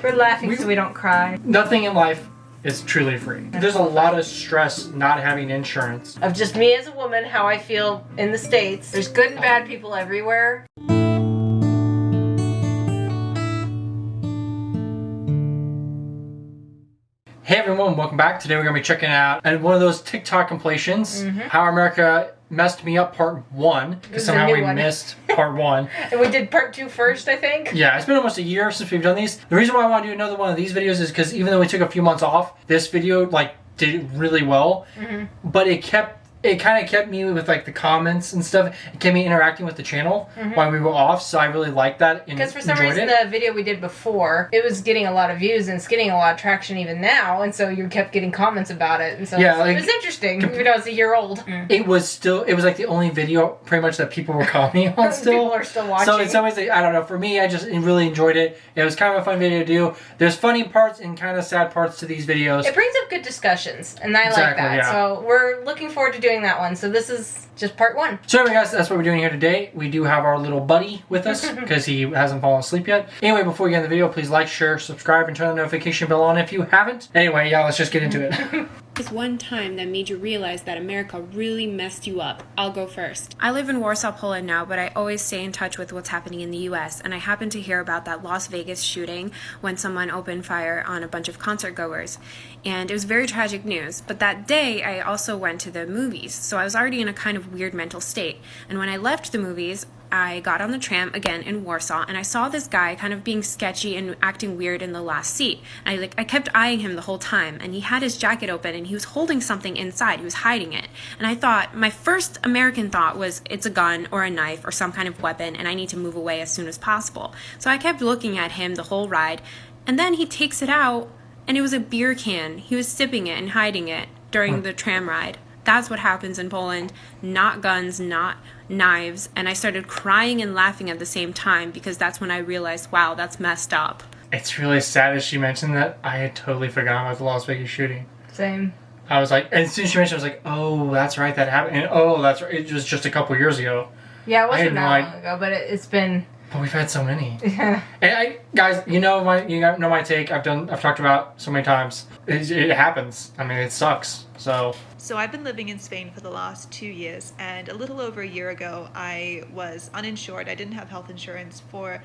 We're laughing so we don't cry. Nothing in life is truly free. There's a lot of stress not having insurance. Of just me as a woman, how I feel in the States. There's good and bad people everywhere. Hey everyone, welcome back. Today we're going to be checking out one of those TikTok compilations, How America Messed Me Up Part 1, because somehow we missed Part 1. And we did Part 2 first, I think. Yeah, it's been almost a year since we've done these. The reason why I want to do another one of these videos is because even though we took a few months off, this video did really well, but it kind of kept me with the comments and stuff. It kept me interacting with the channel while we were off, so I really liked that. Because for some reason the video we did before, it was getting a lot of views and it's getting a lot of traction even now, and so you kept getting comments about it, and so yeah, it was interesting, even though it's a year old. It was the only video pretty much that people were commenting on still. People are still watching. So in some ways, I don't know, for me, I just really enjoyed it. It was kind of a fun video to do. There's funny parts and kind of sad parts to these videos. It brings up good discussions, and I like that. Yeah. So we're looking forward to doing that one. So this is just part 1. So anyway guys, that's what we're doing here today. We do have our little buddy with us because he hasn't fallen asleep yet. Anyway, before we get into the video, please like, share, subscribe, and turn the notification bell on if you haven't. Anyway, yeah, let's just get into it. Is one time that made you realize that America really messed you up? I'll go first. I live in Warsaw, Poland now, but I always stay in touch with what's happening in the US, and I happened to hear about that Las Vegas shooting when someone opened fire on a bunch of concert goers. And it was very tragic news, but that day I also went to the movies, so I was already in a kind of weird mental state. And when I left the movies, I got on the tram again in Warsaw, and I saw this guy kind of being sketchy and acting weird in the last seat. And I kept eyeing him the whole time, and he had his jacket open and he was holding something inside. He was hiding it. And I thought, my first American thought was, it's a gun or a knife or some kind of weapon, and I need to move away as soon as possible. So I kept looking at him the whole ride, and then he takes it out, and it was a beer can. He was sipping it and hiding it during the tram ride. That's what happens in Poland. Not guns, not knives. And I started crying and laughing at the same time because that's when I realized, wow, that's messed up. It's really sad as she mentioned that. I had totally forgotten about the Las Vegas shooting. Same. I was like, and as soon as she mentioned it, I was like, oh, that's right, that happened. And oh, that's right, it was just a couple years ago. Yeah, it wasn't that long ago, but it's been... But we've had so many. Yeah. And guys, you know my take. I've talked about so many times. It happens. I mean, it sucks. So I've been living in Spain for the last 2 years, and a little over a year ago, I was uninsured. I didn't have health insurance for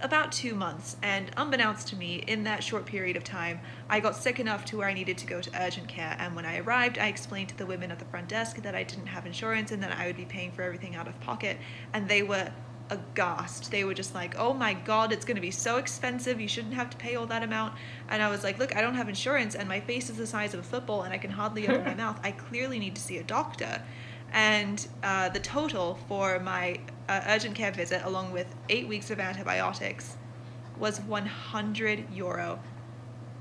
about 2 months, and unbeknownst to me, in that short period of time, I got sick enough to where I needed to go to urgent care. And when I arrived, I explained to the women at the front desk that I didn't have insurance and that I would be paying for everything out of pocket, and they were aghast. They were just like, oh my god, it's going to be so expensive, you shouldn't have to pay all that amount. And I was like, look, I don't have insurance and my face is the size of a football and I can hardly open my mouth. I clearly need to see a doctor. And the total for my urgent care visit, along with 8 weeks of antibiotics, was €100.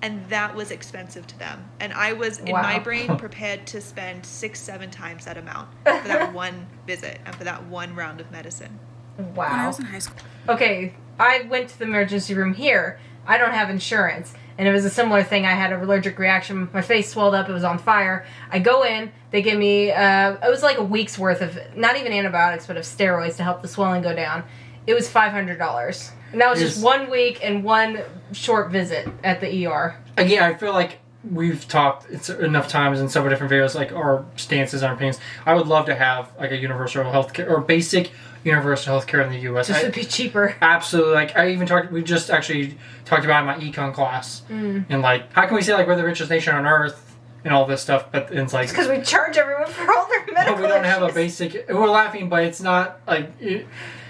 And that was expensive to them. And I was, in my brain, prepared to spend 6-7 times that amount for that one visit and for that one round of medicine. Wow. When I was in high school. Okay, I went to the emergency room here. I don't have insurance. And it was a similar thing. I had an allergic reaction. My face swelled up. It was on fire. I go in. They give me, it was like a week's worth of, not even antibiotics, but of steroids to help the swelling go down. It was $500. And that was just 1 week and one short visit at the ER. Again, I feel like we've talked enough times in several different videos, like our stances, our opinions. I would love to have like a universal health care or basic universal health care in the U.S. Just a bit cheaper. Absolutely. Like we just actually talked about it in my econ class. And like, how can we say like we're the richest nation on earth and all this stuff, but it's like... because we charge everyone for all their medical But we don't have a basic... We're laughing, but it's not like...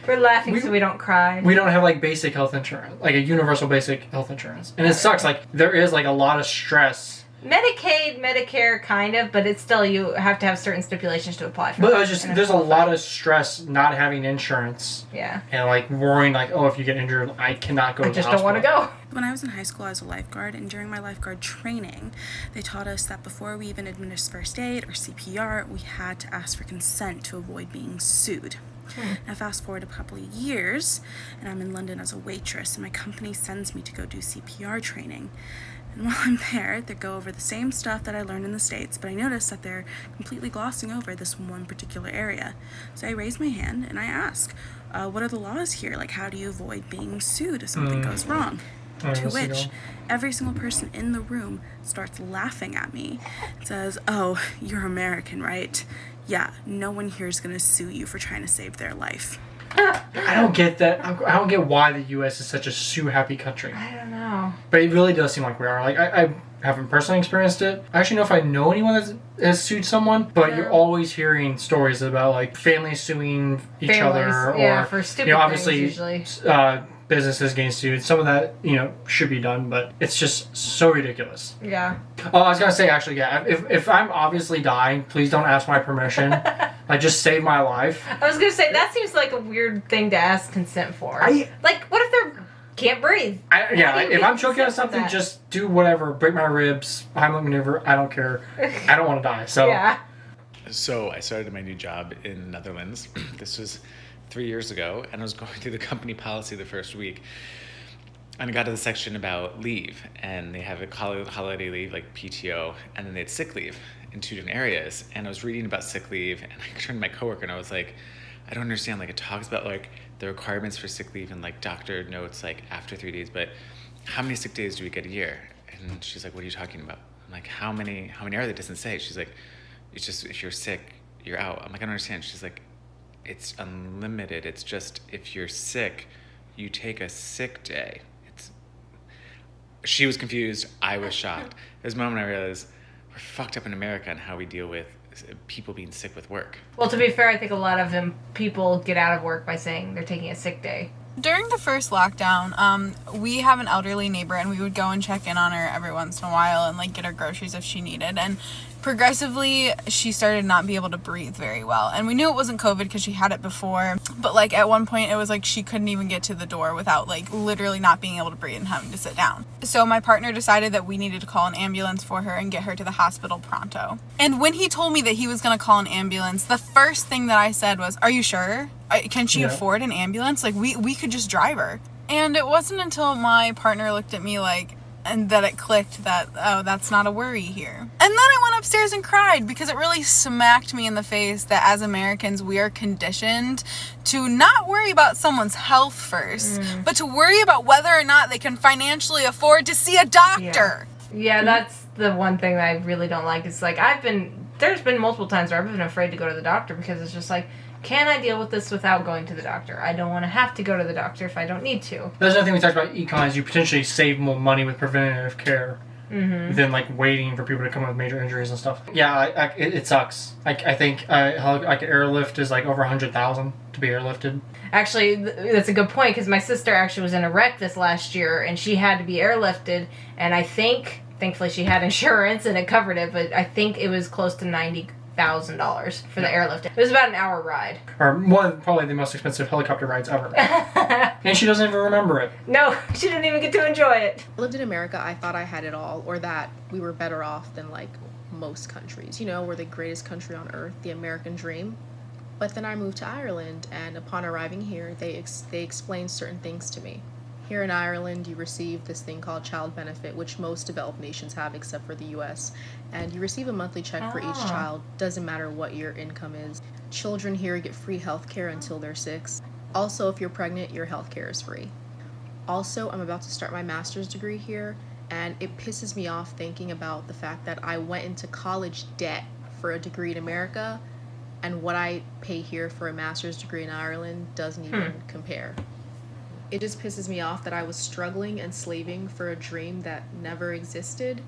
We're laughing so we don't cry. We don't have like basic health insurance, like a universal basic health insurance. And it sucks. Like there is like a lot of stress. Medicaid, Medicare, kind of, but it's still, you have to have certain stipulations to apply for. But it's just, there's a lot of stress not having insurance. Yeah. And like worrying like, oh, if you get injured, I cannot go to the hospital. I just don't want to go. When I was in high school, I was a lifeguard, and during my lifeguard training, they taught us that before we even administer first aid or CPR, we had to ask for consent to avoid being sued. Now fast forward a couple of years, and I'm in London as a waitress, and my company sends me to go do CPR training. And while I'm there, they go over the same stuff that I learned in the States, but I notice that they're completely glossing over this one particular area. So I raise my hand and I ask, what are the laws here? Like, how do you avoid being sued if something goes wrong? To which every single person in the room starts laughing at me. It says, "Oh, you're American, right? Yeah, no one here is going to sue you for trying to save their life." I don't get that. I don't get why the U.S. is such a sue-happy country. I don't know. But it really does seem like we are. Like, I haven't personally experienced it. I actually know if I know anyone that has sued someone, but you're always hearing stories about, like, families suing each other. Or, for stupid obviously, things usually. Businesses getting sued. Some of that, should be done, but it's just so ridiculous. Yeah. Oh, I was going to say, actually, yeah, if I'm obviously dying, please don't ask my permission. Like, just save my life. I was going to say, that seems like a weird thing to ask consent for. Like, what if they're can't breathe? If I'm choking on something, just do whatever. Break my ribs, Heimlich maneuver, I don't care. I don't want to die, so. Yeah. So I started my new job in the Netherlands. This was 3 years ago, and I was going through the company policy the first week, and I got to the section about leave, and they have a holiday leave, like PTO, and then they had sick leave in 2 different areas. And I was reading about sick leave, and I turned to my coworker, and I was like, I don't understand. Like, it talks about like the requirements for sick leave and like doctor notes like after 3 days, but how many sick days do we get a year? And she's like, what are you talking about? I'm like, how many are there? It doesn't say. She's like, it's just if you're sick, you're out. I'm like, I don't understand. She's like, it's unlimited. It's just if you're sick, you take a sick day. She was confused. I was shocked. There's a moment I realized we're fucked up in America on how we deal with people being sick with work. Well, to be fair, I think a lot of people get out of work by saying they're taking a sick day. During the first lockdown, we have an elderly neighbor, and we would go and check in on her every once in a while and like get her groceries if she needed. And progressively, she started not be able to breathe very well. And we knew it wasn't COVID because she had it before. But like at one point, it was like she couldn't even get to the door without like literally not being able to breathe and having to sit down. So my partner decided that we needed to call an ambulance for her and get her to the hospital pronto. And when he told me that he was going to call an ambulance, the first thing that I said was, "Are you sure? Can she afford an ambulance? Like we could just drive her." And it wasn't until my partner looked at me like, and that it clicked that, oh, that's not a worry here. And then I went upstairs and cried because it really smacked me in the face that as Americans, we are conditioned to not worry about someone's health first, but to worry about whether or not they can financially afford to see a doctor. Yeah, that's the one thing that I really don't like. It's like, there's been multiple times where I've been afraid to go to the doctor because it's just like, can I deal with this without going to the doctor? I don't want to have to go to the doctor if I don't need to. That's another thing we talked about econ is you potentially save more money with preventative care than like waiting for people to come in with major injuries and stuff. Yeah, it sucks. I think like an airlift is like over $100,000 to be airlifted. Actually, that's a good point because my sister actually was in a wreck this last year and she had to be airlifted, and I think, thankfully she had insurance and it covered it, but I think it was close to $90,000 for the airlift. It was about an hour ride. Or probably the most expensive helicopter rides ever. And she doesn't even remember it. No, she didn't even get to enjoy it. I lived in America, I thought I had it all, or that we were better off than like most countries. You know, we're the greatest country on earth, the American dream. But then I moved to Ireland, and upon arriving here, they explained certain things to me. Here in Ireland, you receive this thing called child benefit, which most developed nations have except for the US. And you receive a monthly check for each child, doesn't matter what your income is. Children here get free health care until they're 6. Also, if you're pregnant, your health care is free. Also, I'm about to start my master's degree here, and it pisses me off thinking about the fact that I went into college debt for a degree in America, and what I pay here for a master's degree in Ireland doesn't even compare. It just pisses me off that I was struggling and slaving for a dream that never existed,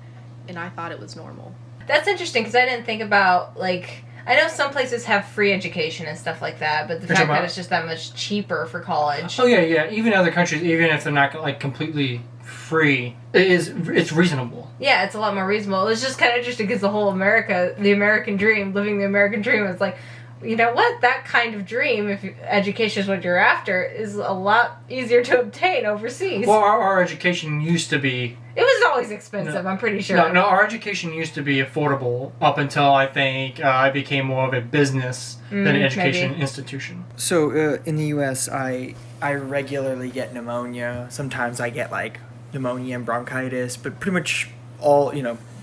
and I thought it was normal. That's interesting because I didn't think about, like, I know some places have free education and stuff like that, but the fact that it's just that much cheaper for college. Oh, yeah. Even other countries, even if they're not, like, completely free, it's reasonable. Yeah, it's a lot more reasonable. It was just kind of interesting because the American dream, living the American dream, was like, you know what? That kind of dream, if education is what you're after, is a lot easier to obtain overseas. Well, our education used to be... It was always expensive, I'm pretty sure. No, our education used to be affordable up until I think I became more of a business than an education institution. So in the U.S., I regularly get pneumonia. Sometimes I get like pneumonia and bronchitis, but pretty much all,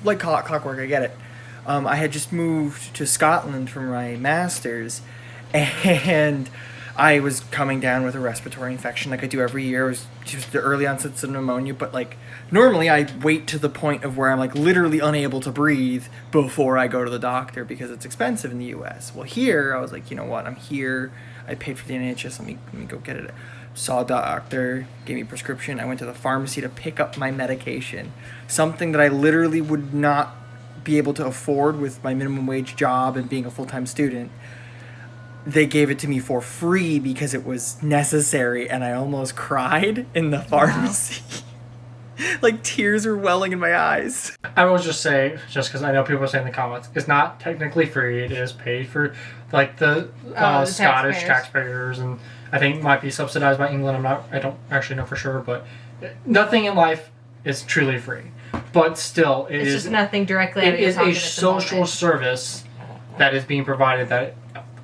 like clockwork, I get it. I had just moved to Scotland for my master's, and I was coming down with a respiratory infection like I do every year. It was just the early onsets of pneumonia, but like normally I wait to the point of where I'm like literally unable to breathe before I go to the doctor because it's expensive in the US. Well, here I was like, you know what, I'm here. I paid for the NHS. Let me go get it. Saw a doctor, gave me a prescription. I went to the pharmacy to pick up my medication, something that I literally would not be able to afford with my minimum wage job and being a full-time student. They gave it to me for free because it was necessary, and I almost cried in the pharmacy. Wow. Like tears were welling in my eyes. I will just say, just because I know people are saying in the comments, it's not technically free. It is paid for, like the Scottish taxpayers, and I think it might be subsidized by England. I don't actually know for sure, but nothing in life is truly free. But still, it's just nothing directly. It is a social service that is being provided that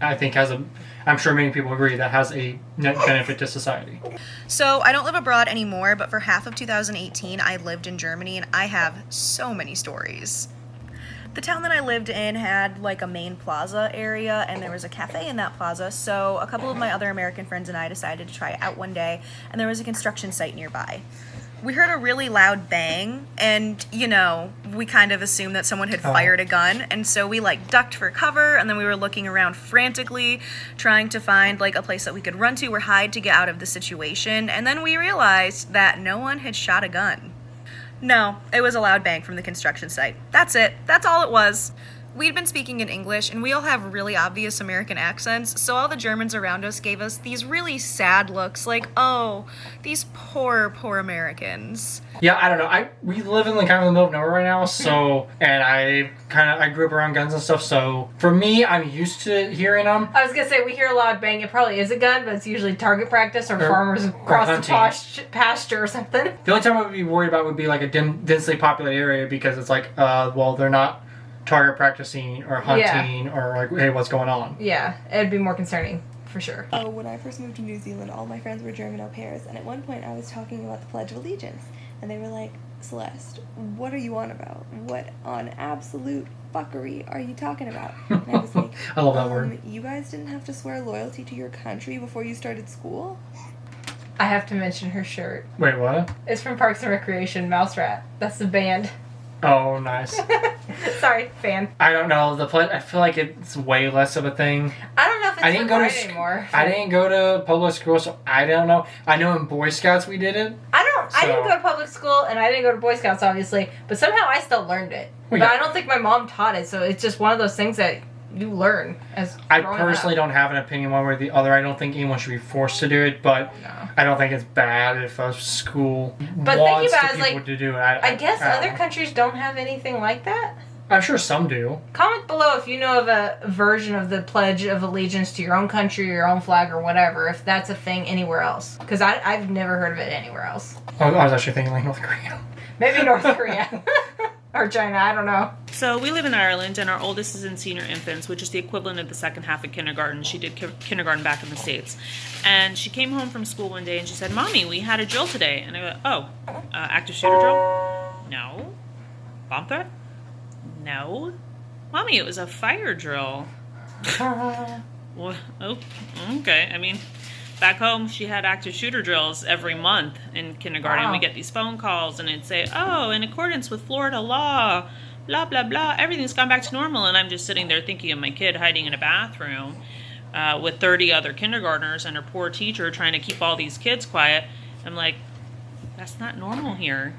I think has a. I'm sure many people agree that has a net benefit to society. So I don't live abroad anymore, but for half of 2018, I lived in Germany, and I have so many stories. The town that I lived in had like a main plaza area, and there was a cafe in that plaza, so a couple of my other American friends and I decided to try it out one day, and there was a construction site nearby. We heard a really loud bang, and, you know, we kind of assumed that someone had fired a gun, and so we, like, ducked for cover, and then we were looking around frantically, trying to find, like, a place that we could run to or hide to get out of the situation, and then we realized that no one had shot a gun. No, it was a loud bang from the construction site. That's it. That's all it was. We'd been speaking in English, and we all have really obvious American accents, so all the Germans around us gave us these really sad looks, like, oh, these poor, poor Americans. Yeah, I don't know. We live in the kind of the middle of nowhere right now, so, and I grew up around guns and stuff, so for me, I'm used to hearing them. I was gonna say, we hear a loud bang. It probably is a gun, but it's usually target practice or farmers across the pasture or something. The only time I would be worried about would be like a densely populated area because it's like, well, they're not target practicing or hunting or like, hey, what's going on? Yeah, it'd be more concerning for sure. Oh, when I first moved to New Zealand, all my friends were German au pairs, and at one point I was talking about the Pledge of Allegiance, and they were like, Celeste, what are you on about? What on absolute fuckery are you talking about? And I was like, I love that word. You guys didn't have to swear loyalty to your country before you started school? I have to mention her shirt. Wait, what? It's from Parks and Recreation, Mouse Rat. That's the band. Oh, nice. Sorry, fan. I don't know. I feel like it's way less of a thing. I don't know if it's required anymore. I didn't go to public school, so I don't know. I know in Boy Scouts we did it. I didn't go to public school, and I didn't go to Boy Scouts, obviously, but somehow I still learned it. But I don't think my mom taught it, so it's just one of those things that you learn as I personally don't have an opinion one way or the other. I don't think anyone should be forced to do it, but I don't think it's bad if a school wants people to do it. I guess other countries don't have anything like that. I'm sure some do. Comment below if you know of a version of the Pledge of Allegiance to your own country or your own flag or whatever, if that's a thing anywhere else. Because I've never heard of it anywhere else. I was actually thinking like North Korea. Maybe North Korea. Or China, I don't know. So we live in Ireland, and our oldest is in senior infants, which is the equivalent of the second half of kindergarten. She did kindergarten back in the States. And she came home from school one day, and she said, Mommy, we had a drill today. And I go, oh, active shooter drill? No. Bomb threat? No. Mommy, it was a fire drill. Well, oh, okay. I mean, back home, she had active shooter drills every month in kindergarten. Wow. We get these phone calls, and it'd say, oh, in accordance with Florida law, blah, blah, blah, everything's gone back to normal. And I'm just sitting there thinking of my kid hiding in a bathroom with 30 other kindergartners and her poor teacher trying to keep all these kids quiet. I'm like, that's not normal here.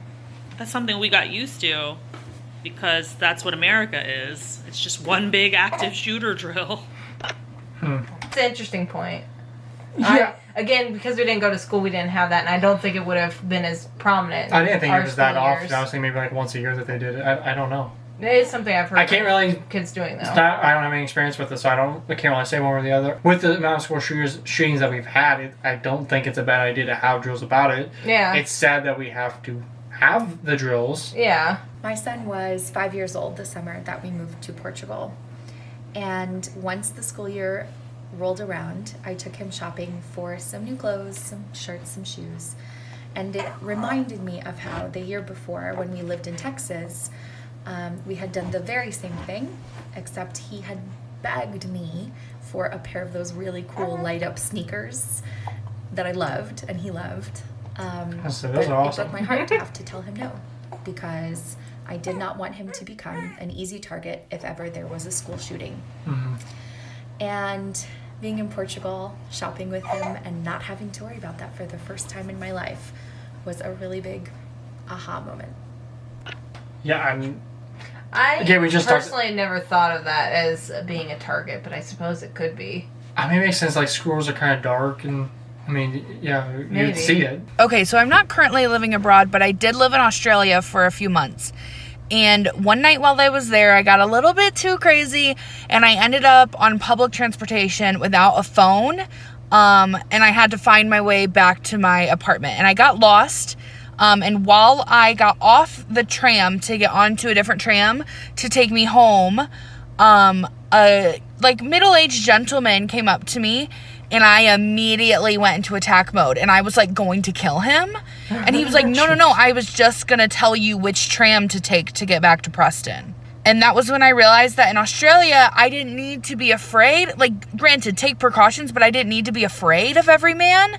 That's something we got used to because that's what America is. It's just one big active shooter drill. It's an interesting point. Yeah. Again, because we didn't go to school, we didn't have that, and I don't think it would have been as prominent. I didn't think it was that often. I was thinking maybe like once a year that they did it. I don't know. It is something I've heard. I can't really kids doing though. I don't have any experience with it, so I can't really say one or the other. With the amount of school shootings that we've had, I don't think it's a bad idea to have drills about it. Yeah. It's sad that we have to have the drills. Yeah. My son was 5 years old this summer that we moved to Portugal. And once the school year rolled around, I took him shopping for some new clothes, some shirts, some shoes. And it reminded me of how the year before, when we lived in Texas, we had done the very same thing, except he had begged me for a pair of those really cool light up sneakers that I loved and he loved. That's But awesome. it broke my heart to have to tell him no, because I did not want him to become an easy target if ever there was a school shooting. Mm-hmm. And being in Portugal, shopping with him, and not having to worry about that for the first time in my life was a really big aha moment. Yeah, I mean, I again, we just personally never thought of that as being a target, but I suppose it could be. I mean, it makes sense. Like, schools are kind of dark, and I mean, yeah, Maybe. you'd see it. Okay, so I'm not currently living abroad, but I did live in Australia for a few months. And one night while I was there, I got a little bit too crazy, and I ended up on public transportation without a phone, and I had to find my way back to my apartment. And I got lost, and while I got off the tram to get onto a different tram to take me home, a middle-aged gentleman came up to me, and I immediately went into attack mode, and I was like going to kill him. And he was like, no, I was just gonna tell you which tram to take to get back to Preston. And that was when I realized that in Australia, I didn't need to be afraid. Like, granted, take precautions, but I didn't need to be afraid of every man.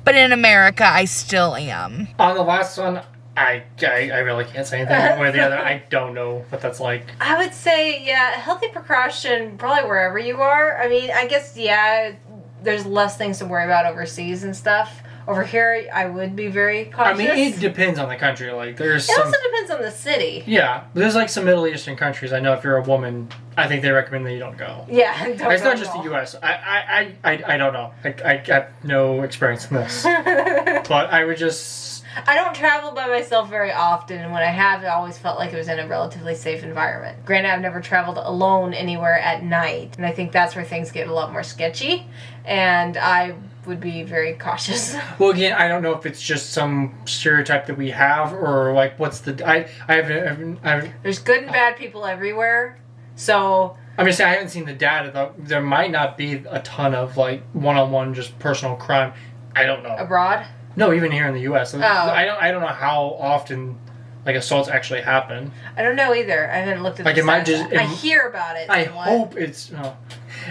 But in America, I still am. On the last one, I really can't say anything one way or the other. I don't know what that's like. I would say, yeah, healthy precaution probably wherever you are. I mean, I guess, yeah, there's less things to worry about overseas and stuff. Over here, I would be very cautious. I mean, it depends on the country. Like, there's It some... also depends on the city. Yeah, there's like some Middle Eastern countries. I know if you're a woman, I think they recommend that you don't go. Yeah, don't It's go not at just all. the U.S. I don't know. I have no experience in this. But I would just... I don't travel by myself very often, and when I have, I always felt like it was in a relatively safe environment. Granted, I've never traveled alone anywhere at night, and I think that's where things get a lot more sketchy, and I would be very cautious. Well, again, I don't know if it's just some stereotype that we have, or like what's the... I haven't There's good and bad people everywhere, so... I'm just saying, I haven't seen the data, though. There might not be a ton of, like, one-on-one just personal crime. I don't know. Abroad? No, even here in the U.S. Oh. I don't know how often, like, assaults actually happen. I don't know either. I haven't looked at Like, the it might stats. just... I hear about it. I somewhat. hope it's... Oh,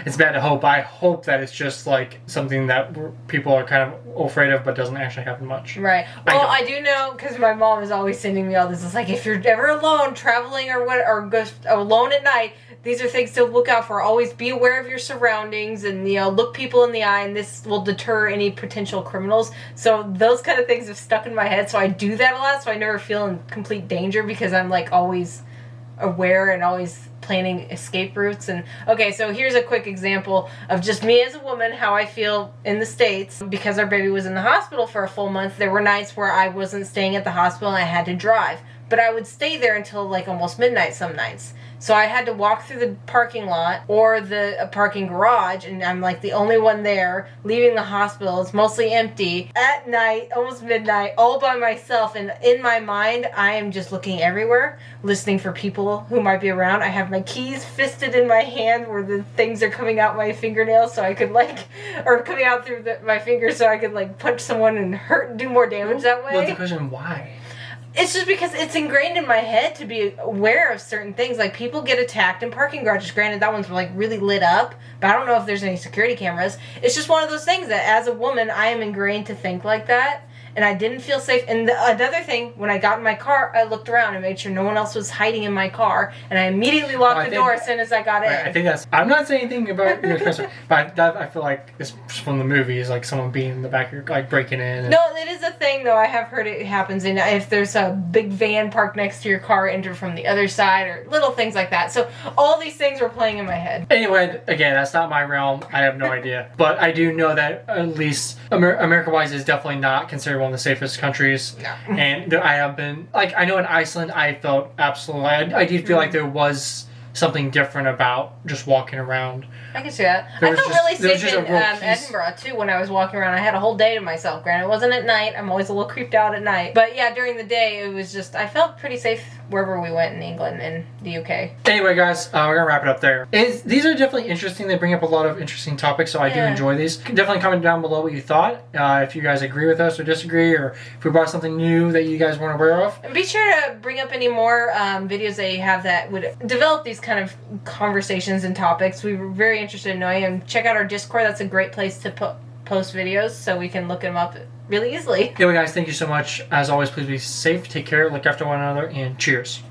it's bad to hope. I hope that it's just, like, something that people are kind of afraid of, but doesn't actually happen much. Right. Well, I do know, because my mom is always sending me all this. It's like, if you're ever alone, traveling or go alone at night, these are things to look out for. Always be aware of your surroundings and, look people in the eye, and this will deter any potential criminals. So those kind of things have stuck in my head, so I do that a lot, so I never feel in complete danger because I'm, like, always aware and always planning escape routes. And okay, so here's a quick example of just me as a woman, how I feel in the States. Because our baby was in the hospital for a full month, there were nights where I wasn't staying at the hospital and I had to drive. But I would stay there until like almost midnight some nights. So I had to walk through the parking lot or the parking garage, and I'm like the only one there, leaving the hospital. It's mostly empty. At night, almost midnight, all by myself. And in my mind, I am just looking everywhere, listening for people who might be around. I have my keys fisted in my hand where the things are coming out my fingernails so I could or coming out through my fingers so I could punch someone and do more damage that way. Well, the question, why? It's just because it's ingrained in my head to be aware of certain things. Like, people get attacked in parking garages. Granted, that one's really lit up, but I don't know if there's any security cameras. It's just one of those things that as a woman, I am ingrained to think like that. And I didn't feel safe. And another thing, when I got in my car, I looked around and made sure no one else was hiding in my car. And I immediately locked the door as soon as I got in. I think that's... I'm not saying anything about your concern, but that, I feel like it's from the movies, like someone being in the back, breaking in. And... No, it is a thing, though. I have heard it happens. And if there's a big van parked next to your car, enter from the other side, or little things like that. So all these things were playing in my head. Anyway, again, that's not my realm. I have no idea. But I do know that at least America-wise is definitely not considered one of the safest countries. No. And I have been, I know in Iceland, I felt absolutely, I did feel like there was something different about just walking around. I can see that. I felt really safe in Edinburgh, too, when I was walking around. I had a whole day to myself. Granted, it wasn't at night. I'm always a little creeped out at night. But yeah, during the day, it was just, I felt pretty safe wherever we went in England and the UK. Anyway, guys, we're gonna wrap it up there. These are definitely interesting. They bring up a lot of interesting topics, so I do enjoy these. Definitely comment down below what you thought. If you guys agree with us or disagree, or if we brought something new that you guys weren't aware of. And be sure to bring up any more videos that you have that would develop these kind of conversations and topics. We were very interested in knowing. And check out our Discord. That's a great place to post videos so we can look them up really easily. Anyway, guys, thank you so much. As always, please be safe, take care, look after one another, and cheers.